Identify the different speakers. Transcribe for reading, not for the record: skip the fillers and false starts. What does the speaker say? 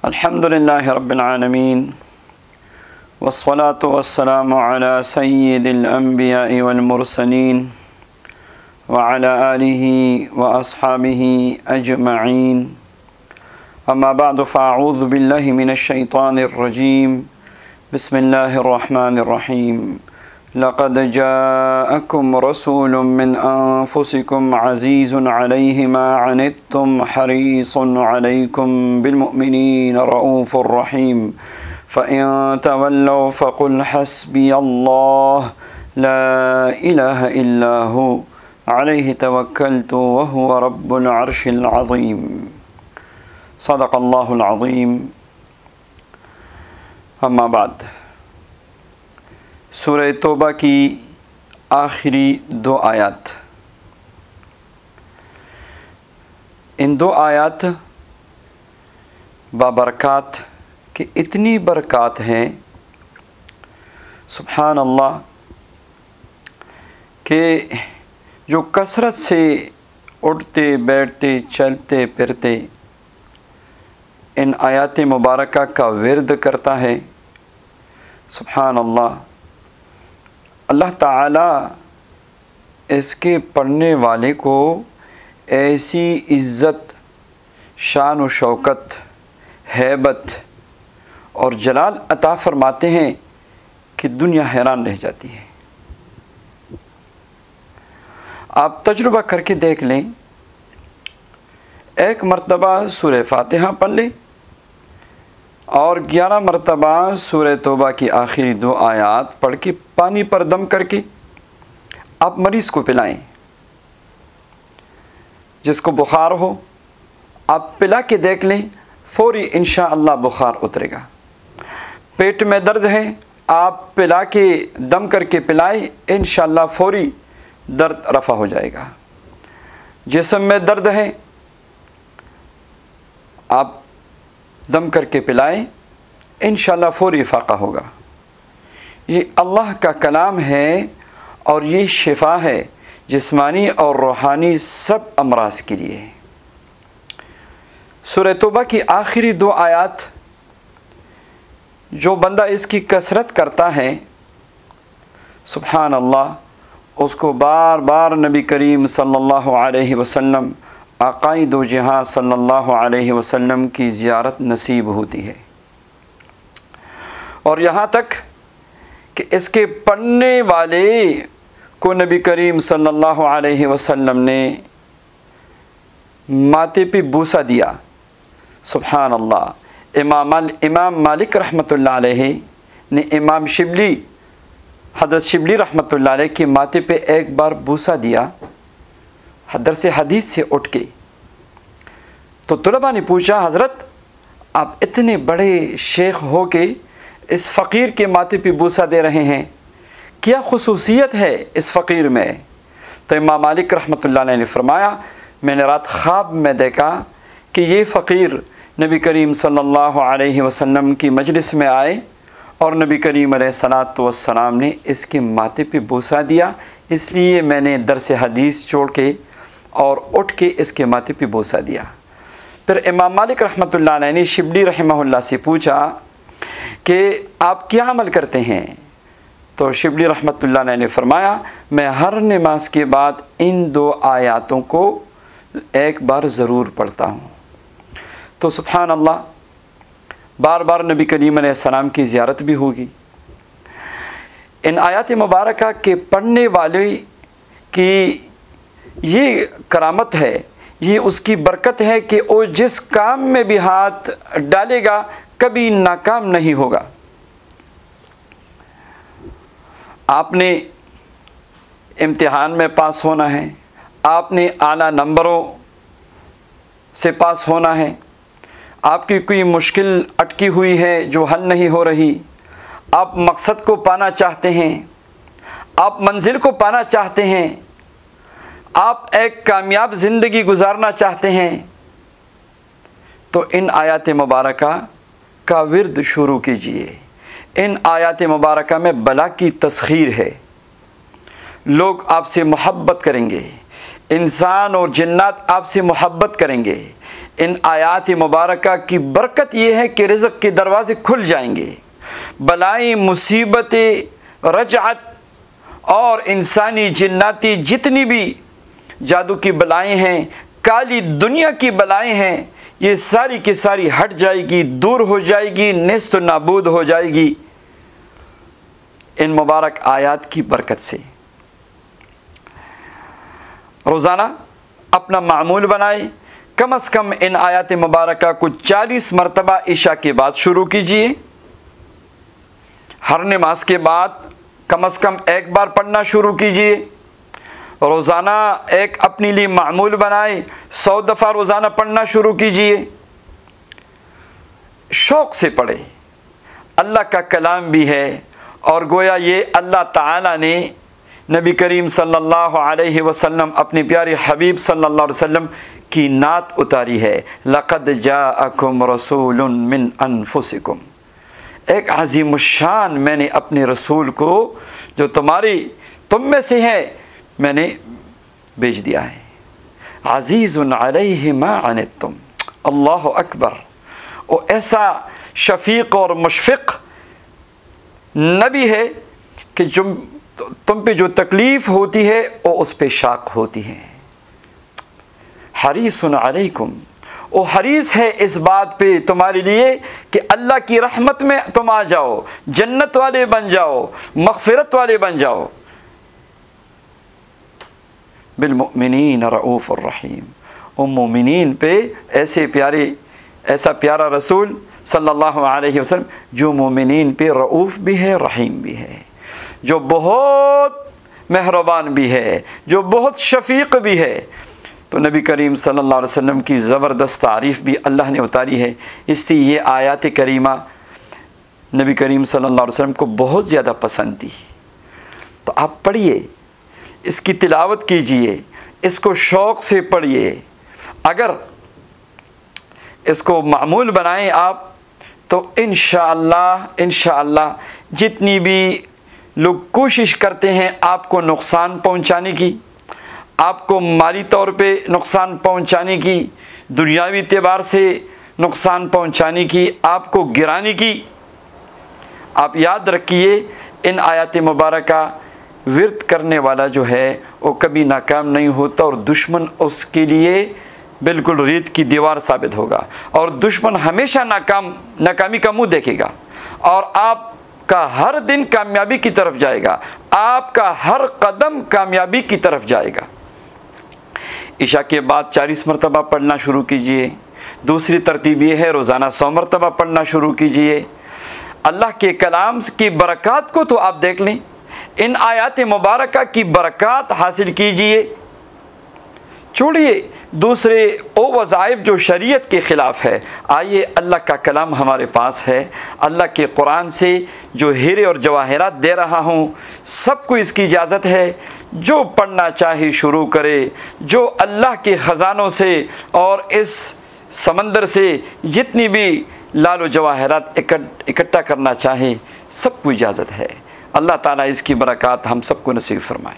Speaker 1: अल्हम्दुलिल्लाहि रब्बिल आलमीन वस्सलातु वस्सलामु अला सय्यिदिल अंबिया'i वल मुरसलीन व अला आलिहि व अस्हाबिहि अजमईन। अम्मा बअद फ़अऊज़ु बिल्लाहि मिनश शैतानिर रजीम। बिस्मिल्लाहिर रहमानिर रहीम। लक़द जाअकुम रसूलुम मिन अनफुसिकुम अज़ीज़ुन अलैहि मा अनित्तुम हरीसुन अलैकुम बिलमुमिनीन रऊफ़ुर रहीम। फ़इन तवल्लौ फ़क़ुल हस्बियल्लाह ला इलाहा इल्ला हु अलैहि तवक्कलतु व हुवा रब्बुल अर्शिल अज़ीम। सदक़ल्लाहुल अज़ीम। अम्मा बाद, सूरह तौबा की आखिरी दो आयत। इन दो आयत बाबरकात कि इतनी बरक़ात हैं, सुब्हान अल्लाह, कि जो कसरत से उठते बैठते चलते फिरते इन आयत मुबारका का विर्द करता है, सुब्हान अल्लाह, अल्लाह ताला इसके पढ़ने वाले को ऐसी इज़्ज़त, शान व शौकत, हैबत और जलाल अता फ़रमाते हैं कि दुनिया हैरान रह जाती है। आप तजुर्बा करके देख लें, एक मरतबा सूरह फ़ातिहा पढ़ लें और 11 मरतबा सूरह तौबा की आखिरी दो आयत पढ़ के पानी पर दम करके आप मरीज़ को पिलाएं। जिसको बुखार हो आप पिला के देख लें, फ़ौरी इंशाअल्लाह बुखार उतरेगा। पेट में दर्द है, आप पिला के दम करके पिलाएं, इंशाअल्लाह फ़ौरी दर्द रफ़ा हो जाएगा। जिस्म में दर्द है, आप दम करके पिलाएं, इंशाअल्लाह फ़ौरी फ़ाक़ा होगा। ये अल्लाह का कलाम है और ये शिफ़ा है जिस्मानी और रूहानी सब अमराज़ के लिए। सूरह तौबा की आखिरी दो आयत, जो बंदा इसकी कसरत करता है, सुब्हान अल्लाह, उसको बार बार नबी करीम सल्लल्लाहु अलैहि वसल्लम, आक़ाए दो जहां सल्लल्लाहु अलैहि वसल्लम की ज़ियारत नसीब होती है। और यहाँ तक कि इसके पढ़ने वाले को नबी करीम सल्लल्लाहु अलैहि वसल्लम ने माथे पे बूसा दिया। सुब्हान अल्लाह। इमाम मालिक रहमतुल्लाह अलैहि ने इमाम शिबली, हज़रत शिबली रहमतुल्लाह अलैहि के माथे पे एक बार बूसा दिया दरसे हदीस से उठ के। तो तुलबा ने पूछा, हज़रत आप इतने बड़े शेख हो के इस फ़कीर के माथे पे बूसा दे रहे हैं, क्या खुसूसियत है इस फ़कीर में? तो इमाम मालिक रहमतुल्लाह अलैहि ने फरमाया, मैंने रात ख्वाब में देखा कि ये फ़कीर नबी करीम सल्लल्लाहु अलैहि वसल्लम की मजलिस में आए और नबी करीम अलैहिस्सलातु वस्सलाम ने इसके माथे पे बूसा दिया, इसलिए मैंने दरस हदीस छोड़ के और उठ के इसके माथे पे बूसा दिया। फिर इमाम मालिक रहमतुल्लाह अलैहि ने शिबली रहमहुल्लाह से पूछा कि आप क्या अमल करते हैं? तो शिबली रहमतुल्लाह अलैहि ने फरमाया, मैं हर नमाज के बाद इन दो आयतों को एक बार ज़रूर पढ़ता हूँ। तो सुब्हान अल्लाह, बार बार नबी करीम अलैहिस्सलाम की ज़ियारत भी होगी। इन आयत मुबारका के पढ़ने वाले की ये करामत है, ये उसकी बरकत है कि वो जिस काम में भी हाथ डालेगा कभी नाकाम नहीं होगा। आपने इम्तिहान में पास होना है, आपने आला नंबरों से पास होना है, आपकी कोई मुश्किल अटकी हुई है जो हल नहीं हो रही, आप मकसद को पाना चाहते हैं, आप मंजिल को पाना चाहते हैं, आप एक कामयाब ज़िंदगी गुजारना चाहते हैं, तो इन आयत मुबारका का विर्द शुरू कीजिए। इन आयत मुबारका में बला की तस्खीर है। लोग आपसे मोहब्बत करेंगे, इंसान और जिन्नात आपसे मोहब्बत करेंगे, इन आयात मुबारका की बरकत ये है कि रिज़्क़ के दरवाज़े खुल जाएंगे, बलाएँ, मुसीबतें, रजअत और इंसानी जिन्नाती जितनी भी जादू की बलाएँ हैं, काली दुनिया की बलाएँ हैं, ये सारी की सारी हट जाएगी, दूर हो जाएगी, नेस्त नाबूद हो जाएगी इन मुबारक आयात की बरकत से। रोज़ाना अपना मामूल बनाए, कम से कम इन आयात मुबारका को 40 मरतबा इशा के बाद शुरू कीजिए। हर नमाज के बाद कम से कम एक बार पढ़ना शुरू कीजिए। रोज़ाना एक अपने लिए मामूल बनाए, 100 दफ़ा रोज़ाना पढ़ना शुरू कीजिए। शौक़ से पढ़े, अल्लाह का कलाम भी है और गोया ये अल्लाह ताला ने नबी करीम सल्लल्लाहु अलैहि वसल्लम अपने प्यारे हबीब सल्लल्लाहु अलैहि वसल्लम की नात उतारी है। लक़द जाअकुम रसूलुन मिन अनफुसिकुम, एक अज़ीमुश्शान मैंने अपने रसूल को जो तुम में से है मैंने भेज दिया है। अज़ीज़ुन अलैहि मा अनित्तुम, अल्लाहु अकबर। वो ऐसा शफ़ीक़ और मुशफ़िक़ नबी है कि जो तुम पे जो तकलीफ़ होती है वो उस पे शाक़ होती है। हरीसुन अलैकुम, वो हरीस है इस बात पे तुम्हारे लिए कि अल्लाह की रहमत में तुम आ जाओ, जन्नत वाले बन जाओ, मग़फ़िरत वाले बन जाओ। बिलमुमिनीन रऊफ़ुर रहीम, उन मोमिनीन पे ऐसा प्यारा रसूल सल्लल्लाहु अलैहि वसल्लम जो मोमिनीन पे रऊफ़ भी है, रहीम भी है, जो बहुत मेहरबान भी है, जो बहुत शफ़ीक़ भी है। तो नबी करीम सल्लल्लाहु अलैहि वसल्लम की ज़बरदस्त तारीफ़ भी अल्लाह ने उतारी है। इसलिए ये आयात करीमा नबी करीम सल्लल्लाहु अलैहि वसल्लम को बहुत ज़्यादा पसंद थी। तो आप पढ़िए, इसकी तिलावत कीजिए, इसको शौक़ से पढ़िए। अगर इसको मामूल बनाएं आप तो इंशाअल्लाह जितनी भी लोग कोशिश करते हैं आपको नुकसान पहुंचाने की, आपको माली तौर पे नुकसान पहुंचाने की, दुनियावी एतबार से नुकसान पहुंचाने की, आपको गिराने की, आप याद रखिए इन आयत मुबारका विर्द करने वाला जो है वो कभी नाकाम नहीं होता और दुश्मन उसके लिए बिल्कुल रेत की दीवार साबित होगा और दुश्मन हमेशा नाकामी का मुंह देखेगा और आपका हर दिन कामयाबी की तरफ जाएगा, आपका हर कदम कामयाबी की तरफ जाएगा। इशा के बाद 40 मरतबा पढ़ना शुरू कीजिए। दूसरी तरतीब ये है रोज़ाना 100 मरतबा पढ़ना शुरू कीजिए। अल्लाह के कलाम की बरक़ात को तो आप देख लें, इन आयात मुबारका की बरक़ात हासिल कीजिए। छोड़िए दूसरे ओ वज़ाइफ जो शरीयत के ख़िलाफ़ है। आइए अल्लाह का कलाम हमारे पास है, अल्लाह के कुरान से जो हीरे और जवाहरात दे रहा हूँ सबको इसकी इजाज़त है। जो पढ़ना चाहे शुरू करे, जो अल्लाह के ख़ज़ानों से और इस समंदर से जितनी भी लाल जवाहरात इकट्ठा करना चाहे सबको इजाज़त है। अल्लाह ताला इसकी बरक़ात हम सबको नसीब फरमाए।